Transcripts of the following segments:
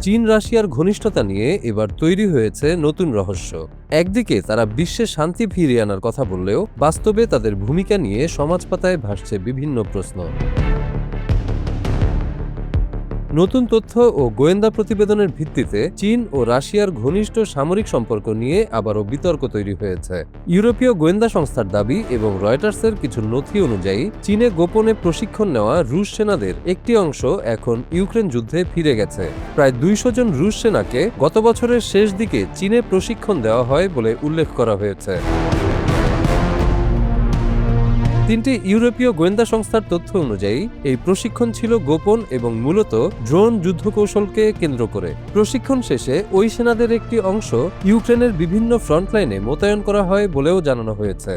চীন রাশিয়ার ঘনিষ্ঠতা নিয়ে এবার তৈরি হয়েছে নতুন রহস্য। একদিকে তারা বিশ্বে শান্তি ফিরিয়ে আনার কথা বললেও বাস্তবে তাদের ভূমিকা নিয়ে সমাজপাতায় ভাসছে বিভিন্ন প্রশ্ন। নতুন তথ্য ও গোয়েন্দা প্রতিবেদনের ভিত্তিতে চীন ও রাশিয়ার ঘনিষ্ঠ সামরিক সম্পর্ক নিয়ে আবারও বিতর্ক তৈরি হয়েছে। ইউরোপীয় গোয়েন্দা সংস্থার দাবি এবং রয়টার্সের কিছু নথি অনুযায়ী চীনে গোপনে প্রশিক্ষণ নেওয়া রুশ সেনাদের একটি অংশ এখন ইউক্রেন যুদ্ধে ফিরে গেছে। প্রায় 200 জন রুশ সেনাকে গত বছরের শেষ দিকে চীনে প্রশিক্ষণ দেওয়া হয় বলে উল্লেখ করা হয়েছে। তিনটি ইউরোপীয় গোয়েন্দা সংস্থার তথ্য অনুযায়ী এই প্রশিক্ষণ ছিল গোপন এবং মূলত ড্রোন যুদ্ধকৌশলকে কেন্দ্র করে। প্রশিক্ষণ শেষে ওই সেনাদের একটি অংশ ইউক্রেনের বিভিন্ন ফ্রন্টলাইনে মোতায়েন করা হয় বলেও জানানো হয়েছে।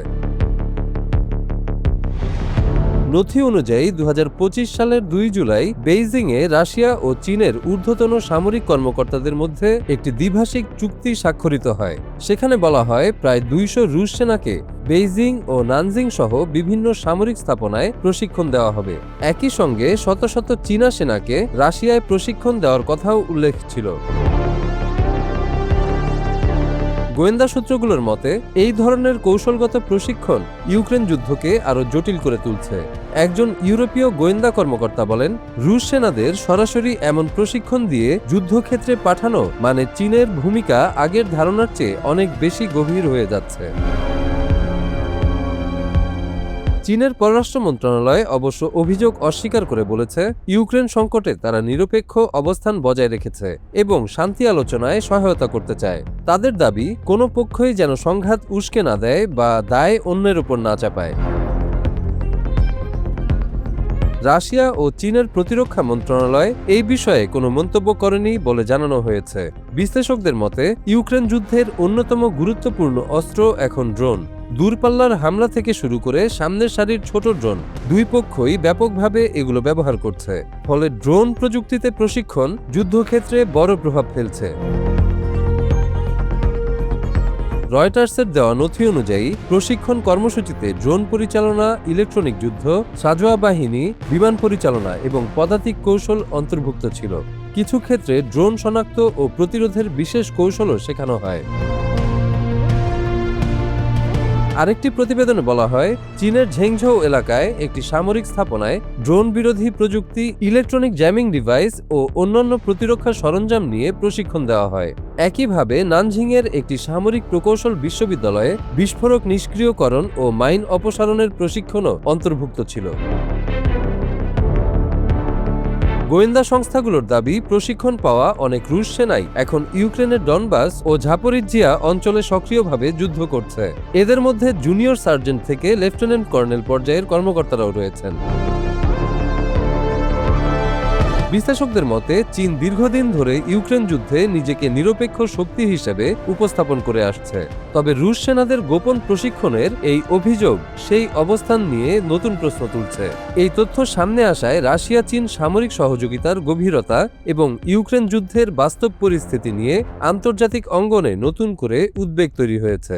নথি অনুযায়ী 2025 সালের 2 জুলাই বেইজিংয়ে রাশিয়া ও চীনের ঊর্ধ্বতন সামরিক কর্মকর্তাদের মধ্যে একটি দ্বিভাষিক চুক্তি স্বাক্ষরিত হয়। সেখানে বলা হয় প্রায় 200 রুশ সেনাকে বেইজিং ও নানজিং সহ বিভিন্ন সামরিক স্থাপনায় প্রশিক্ষণ দেওয়া হবে। একই সঙ্গে শত শত চীনা সেনাকে রাশিয়ায় প্রশিক্ষণ দেওয়ার কথাও উল্লেখ ছিল। গোয়েন্দা সূত্রগুলোর মতে এই ধরনের কৌশলগত প্রশিক্ষণ ইউক্রেন যুদ্ধকে আরও জটিল করে তুলছে। একজন ইউরোপীয় গোয়েন্দা কর্মকর্তা বলেন, রুশ সেনাদের সরাসরি এমন প্রশিক্ষণ দিয়ে যুদ্ধক্ষেত্রে পাঠানো মানে চীনের ভূমিকা আগের ধারণার চেয়ে অনেক বেশি গভীর হয়ে যাচ্ছে। চীনের পররাষ্ট্র মন্ত্রণালয় অবশ্য অভিযোগ অস্বীকার করে বলেছে, ইউক্রেন সংকটে তারা নিরপেক্ষ অবস্থান বজায় রেখেছে এবং শান্তি আলোচনায় সহায়তা করতে চায়। তাদের দাবি, কোনো পক্ষই যেন সংঘাত উস্কে না দেয় বা দায় অন্যের উপর না চাপায়। রাশিয়া ও চীনের প্রতিরক্ষা মন্ত্রণালয় এই বিষয়ে কোনো মন্তব্য করেনি বলে জানানো হয়েছে। বিশ্লেষকদের মতে ইউক্রেন যুদ্ধের অন্যতম গুরুত্বপূর্ণ অস্ত্র এখন ড্রোন। দূরপাল্লার হামলা থেকে শুরু করে সামনের সারির ছোট ড্রোন, দুই পক্ষই ব্যাপকভাবে এগুলো ব্যবহার করছে। ফলে ড্রোন প্রযুক্তিতে প্রশিক্ষণ যুদ্ধক্ষেত্রে বড় প্রভাব ফেলছে। রয়টার্সের দেওয়া নথি অনুযায়ী প্রশিক্ষণ কর্মসূচিতে ড্রোন পরিচালনা, ইলেকট্রনিক যুদ্ধ, সাঁজোয়া বাহিনী, বিমান পরিচালনা এবং পদাতিক কৌশল অন্তর্ভুক্ত ছিল। কিছু ক্ষেত্রে ড্রোন শনাক্ত ও প্রতিরোধের বিশেষ কৌশলও শেখানো হয়। আরেকটি প্রতিবেদনে বলা হয়, চীনের ঝেংঝৌ এলাকায় একটি সামরিক স্থাপনায় ড্রোন বিরোধী প্রযুক্তি, ইলেকট্রনিক জ্যামিং ডিভাইস ও অন্যান্য প্রতিরক্ষা সরঞ্জাম নিয়ে প্রশিক্ষণ দেওয়া হয়। একইভাবে নানজিংয়ের একটি সামরিক প্রকৌশল বিশ্ববিদ্যালয়ে বিস্ফোরক নিষ্ক্রিয়করণ ও মাইন অপসারণের প্রশিক্ষণও অন্তর্ভুক্ত ছিল। গোয়েন্দা সংস্থাগুলোর দাবি, প্রশিক্ষণ পাওয়া অনেক রুশ সেনাই এখন ইউক্রেনের ডনবাস ও ঝাপোরিজ্জিয়া অঞ্চলে সক্রিয়ভাবে যুদ্ধ করছে। এদের মধ্যে জুনিয়র সার্জেন্ট থেকে লেফটেন্যান্ট কর্নেল পর্যায়ের কর্মকর্তারাও রয়েছেন। বিশ্লেষকদের মতে চীন দীর্ঘদিন ধরে ইউক্রেন যুদ্ধে নিজেকে নিরপেক্ষ শক্তি হিসেবে উপস্থাপন করে আসছে। তবে রুশ সেনাদের গোপন প্রশিক্ষণের এই অভিযোগ সেই অবস্থান নিয়ে নতুন প্রশ্ন তুলছে। এই তথ্য সামনে আসায় রাশিয়া চীন সামরিক সহযোগিতার গভীরতা এবং ইউক্রেন যুদ্ধের বাস্তব পরিস্থিতি নিয়ে আন্তর্জাতিক অঙ্গনে নতুন করে উদ্বেগ তৈরি হয়েছে।